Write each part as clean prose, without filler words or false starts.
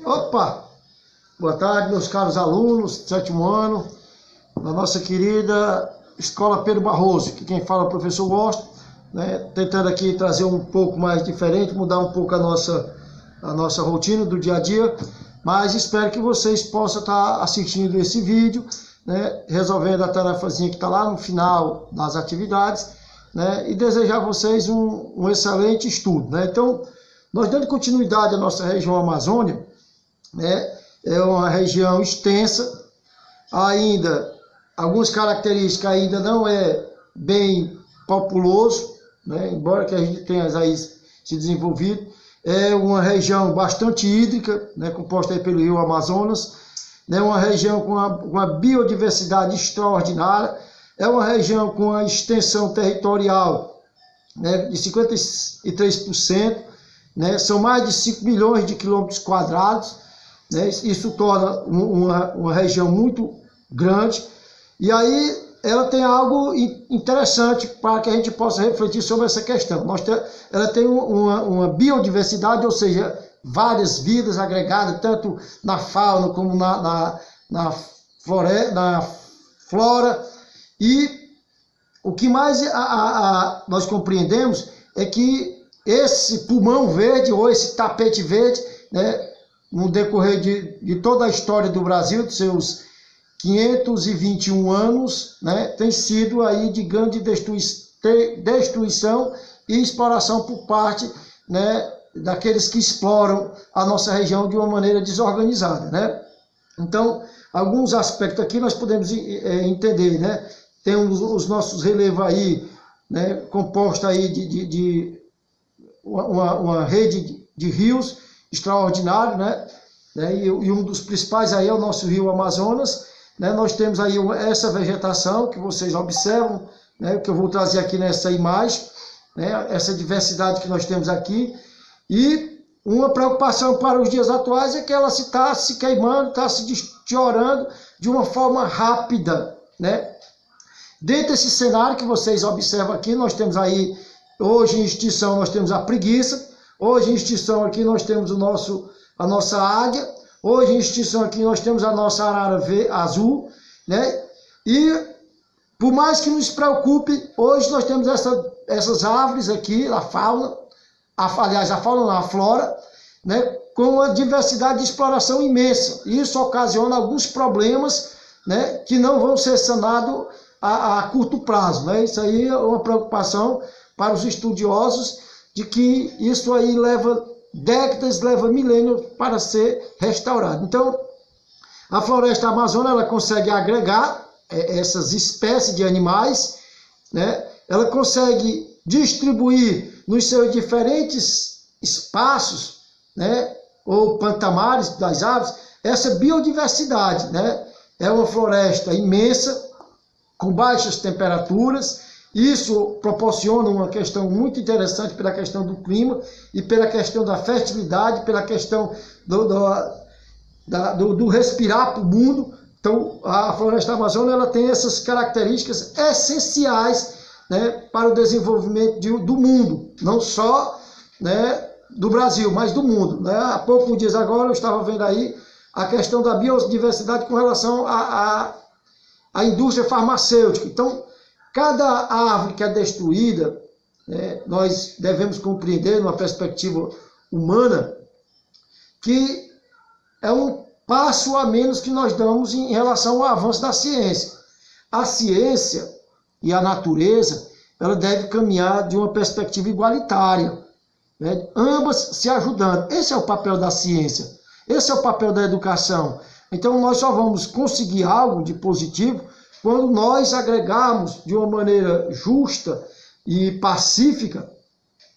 Opa! Boa tarde, meus caros alunos, sétimo ano, da nossa querida Escola Pedro Barroso, que quem fala é o professor Washington, né, tentando aqui trazer um pouco mais diferente, mudar um pouco a nossa rotina do dia a dia, mas espero que vocês possam estar assistindo esse vídeo, né, resolvendo a tarefazinha que está lá no final das atividades, né, e desejar a vocês um excelente estudo, né. Então, nós dando continuidade à nossa região Amazônia, né, é uma região extensa, ainda algumas características ainda não é bem populoso, né, embora que a gente tenha aí se desenvolvido. É uma região bastante hídrica, né, composta aí pelo rio Amazonas, né, uma região com uma biodiversidade extraordinária, é uma região com uma extensão territorial, né, de 53%, né, são mais de 5 milhões de quilômetros quadrados, né, isso torna uma região muito grande, e aí ela tem algo interessante para que a gente possa refletir sobre essa questão. Ela tem uma biodiversidade, ou seja, várias vidas agregadas, tanto na fauna como na flora, e o que mais nós compreendemos é que esse pulmão verde, ou esse tapete verde, né, no decorrer de toda a história do Brasil, de seus 521 anos, né, tem sido aí de grande destruição e exploração por parte, né, daqueles que exploram a nossa região de uma maneira desorganizada, né? Então, alguns aspectos aqui nós podemos entender, né? Temos os nossos relevos aí, né, composta aí de uma rede de rios extraordinário, né? E um dos principais aí é o nosso rio Amazonas, né? Nós temos aí essa vegetação que vocês observam, né? Que eu vou trazer aqui nessa imagem, né? Essa diversidade que nós temos aqui, e uma preocupação para os dias atuais é que ela está se queimando, está se deteriorando de uma forma rápida, né? Dentro desse cenário que vocês observam aqui, nós temos aí, hoje em extinção, nós temos a preguiça. Hoje em extinção aqui nós temos a nossa águia. Hoje em extinção aqui nós temos a nossa arara azul, né? E por mais que nos preocupe, hoje nós temos essas árvores aqui, a fauna, aliás, a fauna não, a flora, né? Com uma diversidade de exploração imensa. Isso ocasiona alguns problemas, né? Que não vão ser sanados a curto prazo, né? Isso aí é uma preocupação para os estudiosos, de que isso aí leva décadas, leva milênios para ser restaurado. Então, a floresta amazônica, ela consegue agregar essas espécies de animais, né? Ela consegue distribuir nos seus diferentes espaços, né, ou pantamares das aves, essa biodiversidade, né? É uma floresta imensa, com baixas temperaturas. Isso proporciona uma questão muito interessante pela questão do clima e pela questão da fertilidade, pela questão do respirar para o mundo. Então, a floresta amazônica, ela tem essas características essenciais, né, para o desenvolvimento do mundo, não só, né, do Brasil, mas do mundo, né? Há poucos dias agora eu estava vendo aí a questão da biodiversidade com relação à indústria farmacêutica. Então, cada árvore que é destruída, né, nós devemos compreender, numa perspectiva humana, que é um passo a menos que nós damos em relação ao avanço da ciência. A ciência e a natureza, ela deve caminhar de uma perspectiva igualitária, né, ambas se ajudando. Esse é o papel da ciência, esse é o papel da educação. Então, nós só vamos conseguir algo de positivo quando nós agregarmos de uma maneira justa e pacífica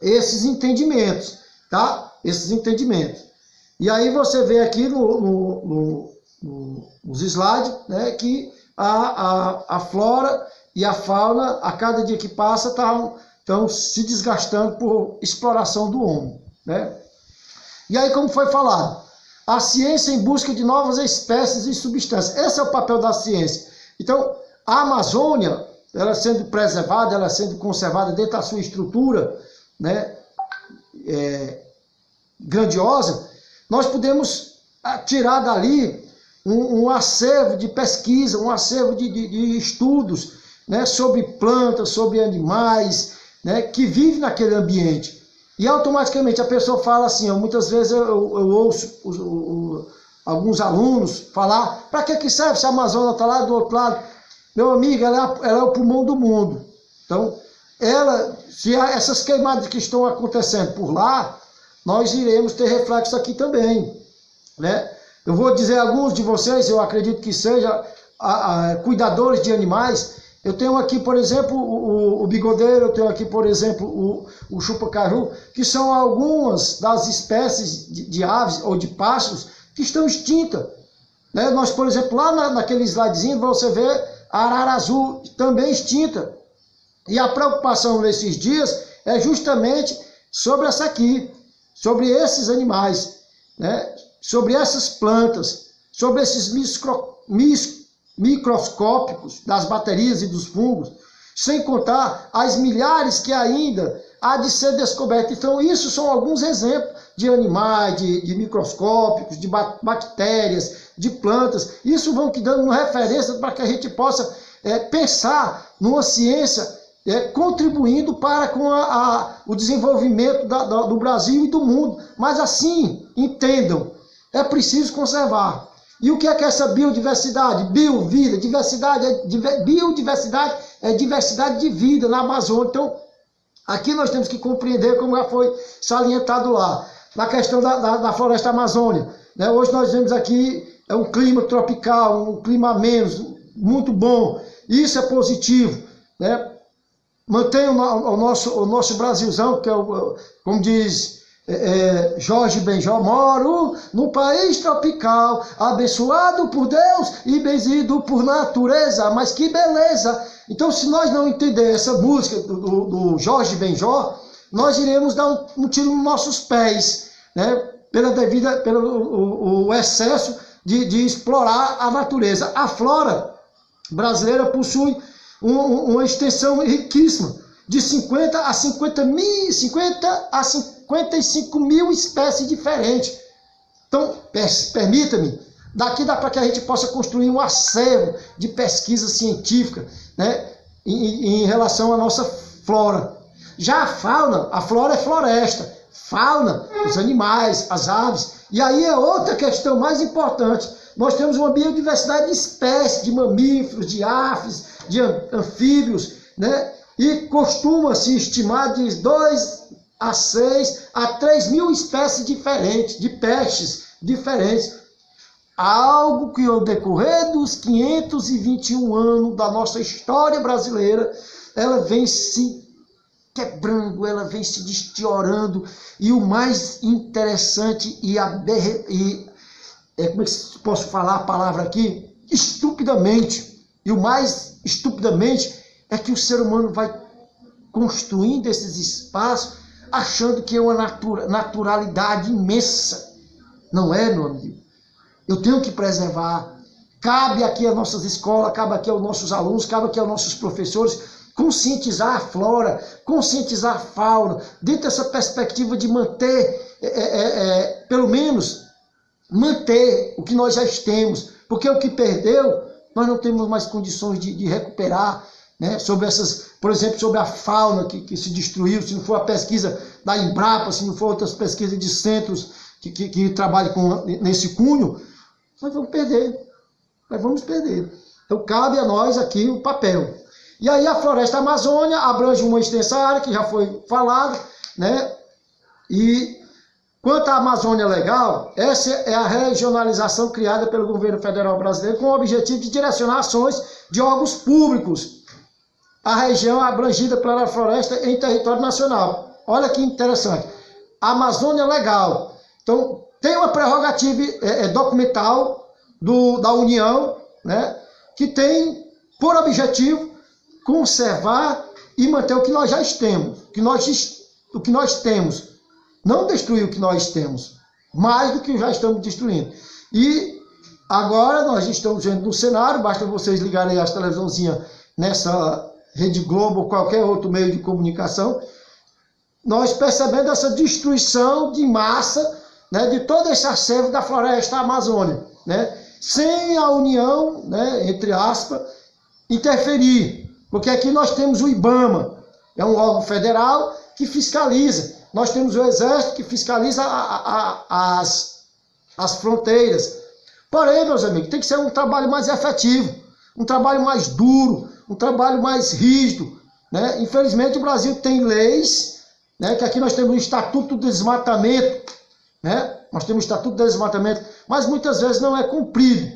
esses entendimentos, tá? Esses entendimentos. E aí você vê aqui nos slides, né, que a flora e a fauna, a cada dia que passa, estão se desgastando por exploração do homem, né? E aí, como foi falado, a ciência em busca de novas espécies e substâncias. Esse é o papel da ciência. Então, a Amazônia, ela sendo preservada, ela sendo conservada dentro da sua estrutura, né, grandiosa, nós podemos tirar dali um acervo de pesquisa, um acervo de estudos, né, sobre plantas, sobre animais, né, que vivem naquele ambiente. E automaticamente a pessoa fala assim, muitas vezes eu ouço alguns alunos falar, para que serve se a Amazônia está lá do outro lado? Meu amigo, ela é o pulmão do mundo. Então, se essas queimadas que estão acontecendo por lá, nós iremos ter reflexo aqui também, né? Eu vou dizer alguns de vocês, eu acredito que sejam cuidadores de animais. Eu tenho aqui, por exemplo, o bigodeiro, eu tenho aqui, por exemplo, o chupa-caju, que são algumas das espécies de aves ou de pássaros que estão extintas, né? Nós, por exemplo, lá naquele slidezinho, você vê a arara azul também extinta. E a preocupação nesses dias é justamente sobre essa aqui, sobre esses animais, né? Sobre essas plantas, sobre esses microscópicos das bactérias e dos fungos, sem contar as milhares que ainda há de ser descobertas. Então, isso são alguns exemplos de animais, de microscópicos, de bactérias, de plantas. Isso vão que dando uma referência para que a gente possa pensar numa ciência contribuindo para com o desenvolvimento do Brasil e do mundo. Mas assim, entendam, é preciso conservar. E o que é essa biodiversidade? Biovida, biodiversidade é diversidade de vida na Amazônia. Então, aqui nós temos que compreender, como já foi salientado lá, na questão da floresta amazônica, né? Hoje nós vemos aqui um clima tropical, um clima menos, muito bom. Isso é positivo, né? Mantém o nosso Brasilzão, que é como diz Jorge Benjó, moro num país tropical, abençoado por Deus e benzido por natureza, mas que beleza! Então, se nós não entender essa música do Jorge Benjó, nós iremos dar um tiro nos nossos pés, né? Pelo excesso de explorar a natureza. A flora brasileira possui uma extensão riquíssima, de 50 a 55 mil espécies diferentes. Então, permita-me, daqui dá para que a gente possa construir um acervo de pesquisa científica, né, em relação à nossa flora. Já a flora é floresta, fauna, os animais, as aves. E aí é outra questão mais importante. Nós temos uma biodiversidade de espécies, de mamíferos, de aves, de anfíbios, né? E costuma-se estimar de 2 a 6 a 3 mil espécies diferentes, de peixes diferentes. Algo que ao decorrer dos 521 anos da nossa história brasileira, ela vem se quebrando, ela vem se deteriorando. E o mais interessante como é que posso falar a palavra aqui? Estupidamente. E o mais estupidamente é que o ser humano vai construindo esses espaços achando que é uma naturalidade imensa. Não é, meu amigo? Eu tenho que preservar. Cabe aqui às nossas escolas, cabe aqui aos nossos alunos, cabe aqui aos nossos professores conscientizar a flora, conscientizar a fauna, dentro dessa perspectiva de manter, pelo menos, manter o que nós já temos. Porque o que perdeu, nós não temos mais condições de recuperar, né? Sobre essas, por exemplo, sobre a fauna que se destruiu, se não for a pesquisa da Embrapa, se não for outras pesquisas de centros que trabalham nesse cunho, nós vamos perder. Nós vamos perder. Então cabe a nós aqui o papel. E aí a floresta amazônica abrange uma extensa área, que já foi falado, né? E quanto à Amazônia Legal, essa é a regionalização criada pelo governo federal brasileiro com o objetivo de direcionar ações de órgãos públicos à região abrangida pela floresta em território nacional. Olha que interessante. A Amazônia Legal. Então, tem uma prerrogativa documental da União, né, que tem por objetivo conservar e manter o que nós já temos. O que nós temos. Não destruir o que nós temos, mais do que já estamos destruindo. E agora nós estamos vendo no cenário, basta vocês ligarem as televisãozinhas nessa Rede Globo ou qualquer outro meio de comunicação, nós percebendo essa destruição de massa né, de todo esse acervo da floresta amazônica, né, sem a União, né, entre aspas, interferir. Porque aqui nós temos o IBAMA, é um órgão federal que fiscaliza. Nós temos o Exército que fiscaliza as fronteiras. Porém, meus amigos, tem que ser um trabalho mais efetivo, um trabalho mais duro, um trabalho mais rígido, né? Infelizmente, o Brasil tem leis, né, que aqui nós temos o Estatuto do Desmatamento, né? Nós temos o Estatuto do Desmatamento, mas muitas vezes não é cumprido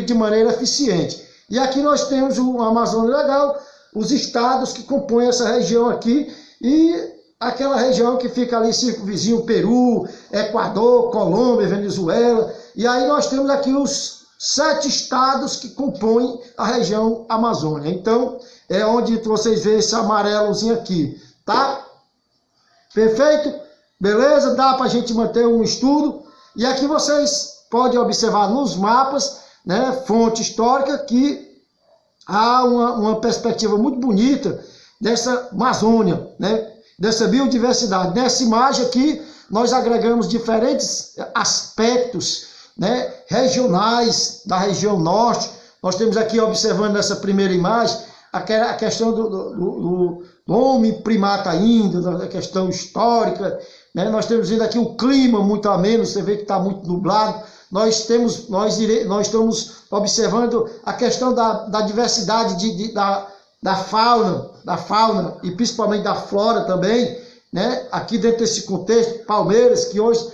de maneira eficiente. E aqui nós temos o Amazônia Legal, os estados que compõem essa região aqui e aquela região que fica ali circunvizinho, Peru, Equador, Colômbia, Venezuela. E aí nós temos aqui os 7 estados que compõem a região Amazônia. Então, é onde vocês veem esse amarelozinho aqui, tá? Perfeito? Beleza? Dá para a gente manter um estudo. E aqui vocês podem observar nos mapas, né, fonte histórica, que há uma perspectiva muito bonita dessa Amazônia, né, dessa biodiversidade. Nessa imagem aqui, nós agregamos diferentes aspectos, né, regionais da região norte. Nós temos aqui, observando nessa primeira imagem, a questão do homem primata índio, da questão histórica, né? Nós temos vendo aqui o clima muito ameno, você vê que está muito nublado. Nós estamos observando a questão da diversidade da fauna e principalmente da flora também, né? Aqui dentro desse contexto, palmeiras, que hoje,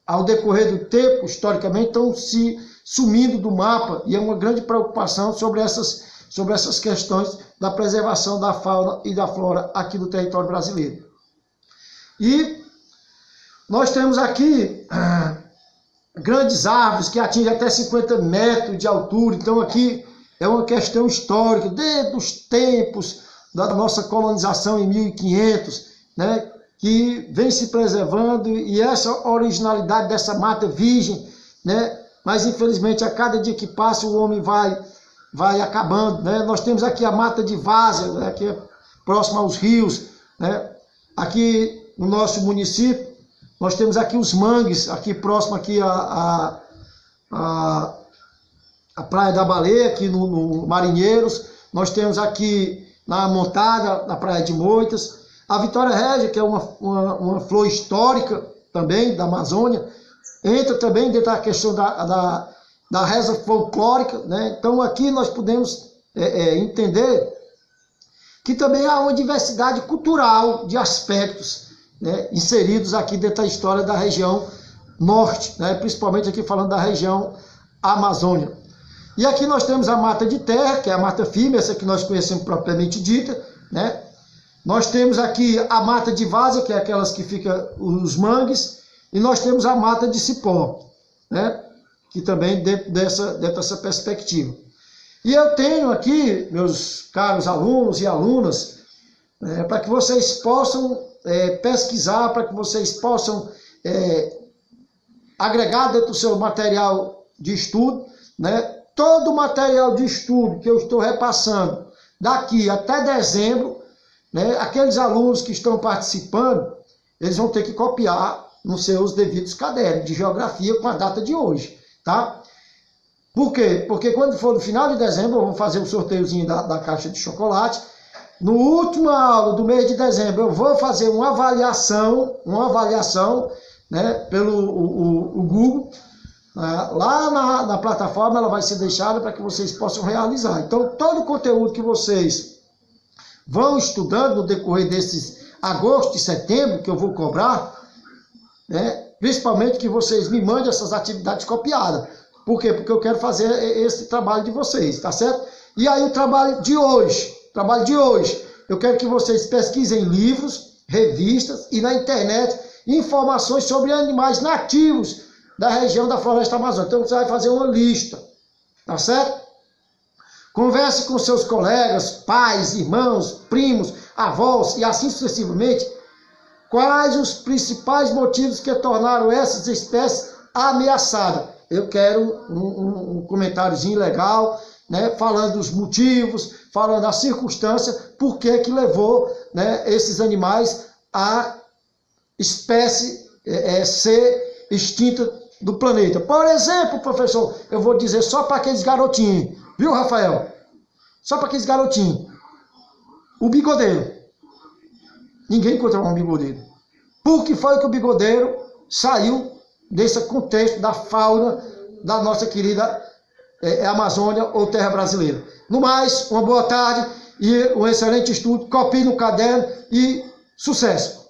ao decorrer do tempo, historicamente, estão se sumindo do mapa, e é uma grande preocupação sobre essas questões da preservação da fauna e da flora aqui do território brasileiro. E nós temos aqui grandes árvores que atingem até 50 metros de altura. Então aqui é uma questão histórica, desde os tempos da nossa colonização em 1500, né, que vem se preservando, e essa originalidade dessa mata virgem, né, mas infelizmente a cada dia que passa o homem vai acabando, né? Nós temos aqui a mata de várzea, né, que é próxima aos rios, né? Aqui no nosso município nós temos aqui os mangues, aqui próximo aqui a Praia da Baleia, aqui no Marinheiros. Nós temos aqui na Montada, na Praia de Moitas, a Vitória Régia, que é uma flor histórica também da Amazônia, entra também dentro da questão da reza folclórica, né? Então aqui nós podemos entender que também há uma diversidade cultural de aspectos, né, inseridos aqui dentro da história da região norte, né, principalmente aqui falando da região Amazônia. E aqui nós temos a mata de terra, que é a mata firme, essa que nós conhecemos propriamente dita, né? Nós temos aqui a mata de várzea, que é aquelas que ficam os mangues, e nós temos a mata de cipó, né, que também dentro dessa perspectiva. E eu tenho aqui, meus caros alunos e alunas, para que vocês possam pesquisar, para que vocês possam agregar dentro do seu material de estudo, né? Todo o material de estudo que eu estou repassando daqui até dezembro, né? Aqueles alunos que estão participando, eles vão ter que copiar nos seus devidos cadernos de geografia com a data de hoje, tá? Por quê? Porque quando for no final de dezembro, eu vou fazer um sorteiozinho da caixa de chocolate. No última aula do mês de dezembro, eu vou fazer uma avaliação, né, pelo o Google. Lá na plataforma ela vai ser deixada para que vocês possam realizar. Então, todo o conteúdo que vocês vão estudando no decorrer desses agosto e setembro, que eu vou cobrar, né, principalmente que vocês me mandem essas atividades copiadas. Por quê? Porque eu quero fazer esse trabalho de vocês, tá certo? E aí o trabalho de hoje, eu quero que vocês pesquisem livros, revistas e na internet informações sobre animais nativos da região da floresta amazônica. Então você vai fazer uma lista, tá certo? Converse com seus colegas, pais, irmãos, primos, avós e assim sucessivamente. Quais os principais motivos que tornaram essas espécies ameaçadas? Eu quero um comentáriozinho legal, né, falando dos motivos, falando da circunstância, por que levou, né, esses animais a espécie ser extinta do planeta. Por exemplo, professor, eu vou dizer só para aqueles garotinhos, viu, Rafael? Só para aqueles garotinhos. O bigodeiro. Ninguém encontrou um bigodeiro. Por que foi que o bigodeiro saiu desse contexto da fauna da nossa querida Amazônia ou terra brasileira? No mais, uma boa tarde e um excelente estudo. Copie no caderno e sucesso!